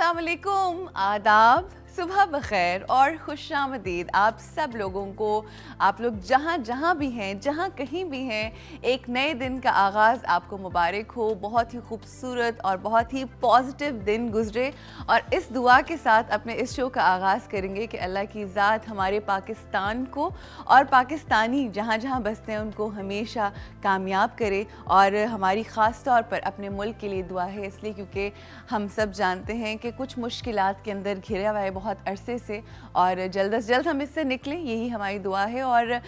अस्सलाम वालेकुम, आदाब, सुबह बखैर और खुशामदीद आप सब लोगों को। आप लोग जहाँ जहाँ भी हैं, जहाँ कहीं भी हैं, एक नए दिन का आगाज़ आपको मुबारक हो। बहुत ही खूबसूरत और बहुत ही पॉजिटिव दिन गुजरे और इस दुआ के साथ अपने इस शो का आगाज़ करेंगे कि अल्लाह की ज़ात हमारे पाकिस्तान को और पाकिस्तानी जहाँ जहाँ बसते हैं उनको हमेशा कामयाब करे। और हमारी ख़ास तौर पर अपने मुल्क के लिए दुआ है, इसलिए क्योंकि हम सब जानते हैं कि कुछ मुश्किलात के अंदर घिरा हुआ है बहुत अरसे से, और जल्द से जल्द हम इससे निकलें, यही हमारी दुआ है। और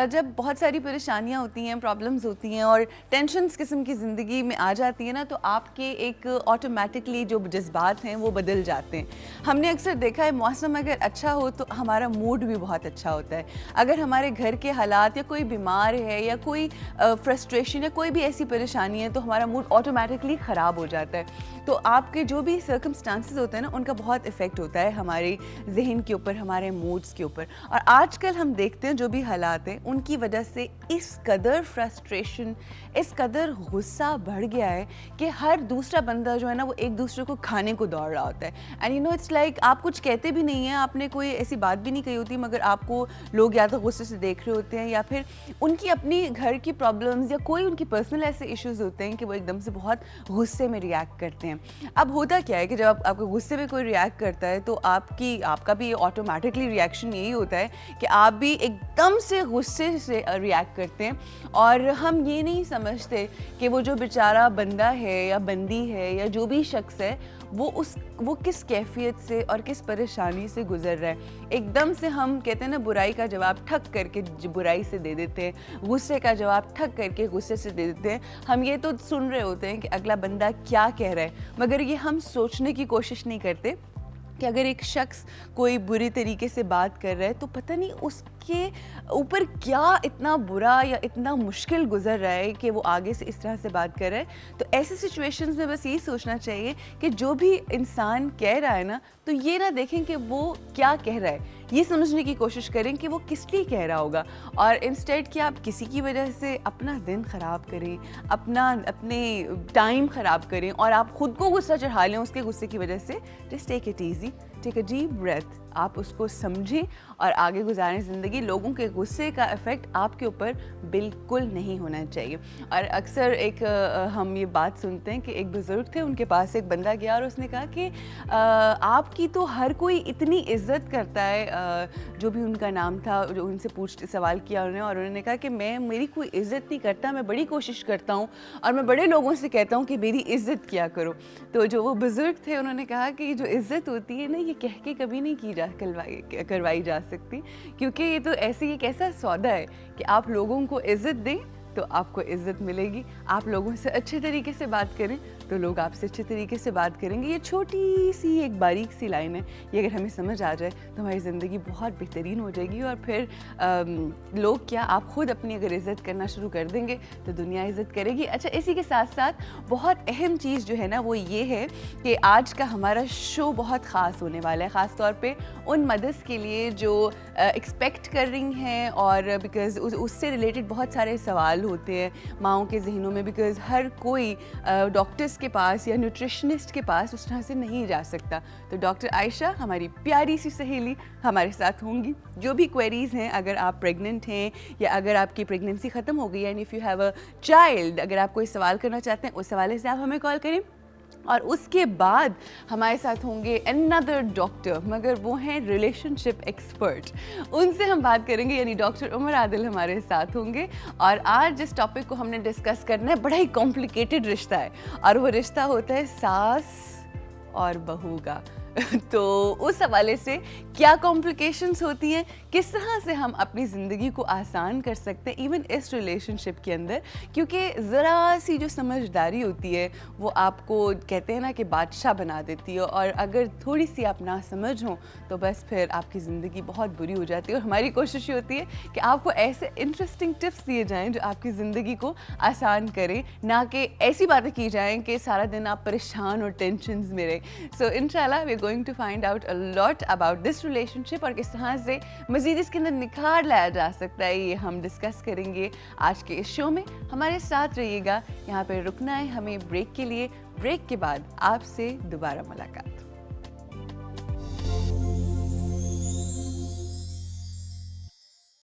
जब बहुत सारी परेशानियां होती हैं, प्रॉब्लम्स होती हैं और टेंशन्स किस्म की ज़िंदगी में आ जाती है ना, तो आपके एक ऑटोमेटिकली जो जज्बात हैं वो बदल जाते हैं। हमने अक्सर देखा है मौसम अगर अच्छा हो तो हमारा मूड भी बहुत अच्छा होता है। अगर हमारे घर के हालात या कोई बीमार है या कोई फ्रस्ट्रेशन या कोई भी ऐसी परेशानी है तो हमारा मूड ऑटोमेटिकली ख़राब हो जाता है। तो आपके जो भी सर्कमस्टांसेस होते हैं ना, उनका बहुत इफ़ेक्ट होता है हमारे जहन के ऊपर, हमारे मूड्स के ऊपर। और आजकल हम देखते हैं जो भी हालात हैं उनकी वजह से इस कदर फ्रस्ट्रेशन, इस कदर गुस्सा बढ़ गया है कि हर दूसरा बंदा जो है ना वो एक दूसरे को खाने को दौड़ रहा होता है। And you know it's like आप कुछ कहते भी नहीं हैं, आपने कोई ऐसी बात भी नहीं कही होती, मगर आपको लोग या तो गुस्से से देख रहे होते हैं या फिर उनकी अपनी घर की प्रॉब्लम्स या कोई उनकी पर्सनल ऐसे इश्यूज़ होते हैं कि वो एकदम से बहुत गुस्से में रिएक्ट करते हैं। अब होता क्या है कि जब आपको गुस्से में कोई रिएक्ट करता है तो आपका भी ऑटोमेटिकली रिएक्शन यही होता है कि आप भी एकदम से गुस्से से रिएक्ट करते हैं। और हम ये नहीं समझते कि वो जो बेचारा बंदा है या बंदी है या जो भी शख्स है वो किस कैफियत से और किस परेशानी से गुजर रहा है। एकदम से हम कहते हैं ना, बुराई का जवाब ठक करके बुराई से दे देते हैं, गुस्से का जवाब ठक करके गुस्से से दे देते हैं। हम ये तो सुन रहे होते हैं कि अगला बंदा क्या कह रहा है, मगर ये हम सोचने की कोशिश नहीं करते कि अगर एक शख्स कोई बुरी तरीके से बात कर रहा है तो पता नहीं उसके ऊपर क्या इतना बुरा या इतना मुश्किल गुजर रहा है कि वो आगे से इस तरह से बात कर रहा है। तो ऐसे सिचुएशंस में बस यही सोचना चाहिए कि जो भी इंसान कह रहा है ना, तो ये ना देखें कि वो क्या कह रहा है, ये समझने की कोशिश करें कि वो किस लिए कह रहा होगा। और इंस्टेड कि आप किसी की वजह से अपना दिन ख़राब करें, अपने टाइम ख़राब करें और आप ख़ुद को गुस्सा चढ़ा लें उसके गुस्से की वजह से, just take it easy, take a deep breath, आप उसको समझें और आगे गुजारें ज़िंदगी। लोगों के गुस्से का इफ़ेक्ट आपके ऊपर बिल्कुल नहीं होना चाहिए। और अक्सर हम ये बात सुनते हैं कि एक बुज़ुर्ग थे, उनके पास एक बंदा गया और उसने कहा कि आपकी तो हर कोई इतनी इज्जत करता है, जो भी उनका नाम था, जो उनसे सवाल किया उन्होंने, और उन्होंने कहा कि मेरी कोई इज़्ज़त नहीं करता, मैं बड़ी कोशिश करता हूँ और मैं बड़े लोगों से कहता हूँ कि मेरी इज़्ज़त किया करो। तो जो वो बुज़ुर्ग थे उन्होंने कहा कि जो इज़्ज़त होती है ना, ये कह के कभी नहीं करवाई जा सकती, क्योंकि ये तो ऐसे एक ऐसा सौदा है कि आप लोगों को इज़्ज़त दें तो आपको इज़्ज़त मिलेगी, आप लोगों से अच्छे तरीके से बात करें तो लोग आपसे अच्छे तरीके से बात करेंगे। ये छोटी सी एक बारीक सी लाइन है, ये अगर हमें समझ आ जाए तो हमारी ज़िंदगी बहुत बेहतरीन हो जाएगी। और फिर लोग क्या, आप ख़ुद अपनी अगर इज़्ज़त करना शुरू कर देंगे तो दुनिया इज़्ज़त करेगी। अच्छा, इसी के साथ साथ बहुत अहम चीज़ जो है ना वो ये है कि आज का हमारा शो बहुत ख़ास होने वाला है, ख़ास तौर पे उन मदर्स के लिए जो एक्सपेक्ट कर रही हैं, और बिकॉज़ उससे रिलेटेड बहुत सारे सवाल होते हैं माँओं के जहनों में, बिकॉज़ हर कोई डॉक्टर्स के पास या न्यूट्रिशनिस्ट के पास उस तरह से नहीं जा सकता। तो डॉक्टर आयशा, हमारी प्यारी सी सहेली, हमारे साथ होंगी। जो भी क्वेरीज़ हैं, अगर आप प्रेग्नेंट हैं या अगर आपकी प्रेगनेंसी ख़त्म हो गई है, and if you have a child, अगर आप कोई सवाल करना चाहते हैं उस हवाले से आप हमें कॉल करें। और उसके बाद हमारे साथ होंगे अनदर डॉक्टर, मगर वो हैं रिलेशनशिप एक्सपर्ट, उनसे हम बात करेंगे, यानी डॉक्टर उमर आदिल हमारे साथ होंगे। और आज जिस टॉपिक को हमने डिस्कस करना है, बड़ा ही कॉम्प्लिकेटेड रिश्ता है, और वो रिश्ता होता है सास और बहू का। तो उस हवाले से क्या कॉम्प्लिकेशंस होती हैं, किस तरह से हम अपनी ज़िंदगी को आसान कर सकते हैं इवन इस रिलेशनशिप के अंदर, क्योंकि ज़रा सी जो समझदारी होती है वो आपको कहते हैं ना कि बादशाह बना देती है, और अगर थोड़ी सी आप ना समझ हो तो बस फिर आपकी ज़िंदगी बहुत बुरी हो जाती है। और हमारी कोशिश ये होती है कि आपको ऐसे इंटरेस्टिंग टिप्स दिए जाएँ जो आपकी ज़िंदगी को आसान करें, ना कि ऐसी बातें की जाएँ कि सारा दिन आप परेशान और टेंशन में रहें। सो इंशाल्लाह we going to find out a lot about this relationship, और किस तरह से मज़ीद इसके अंदर निखार लाया जा सकता है, ये हम डिस्कस करेंगे आज के इस शो में। हमारे साथ रहिएगा। यहाँ पे रुकना है हमें ब्रेक के लिए, ब्रेक के बाद आपसे दोबारा मुलाकात।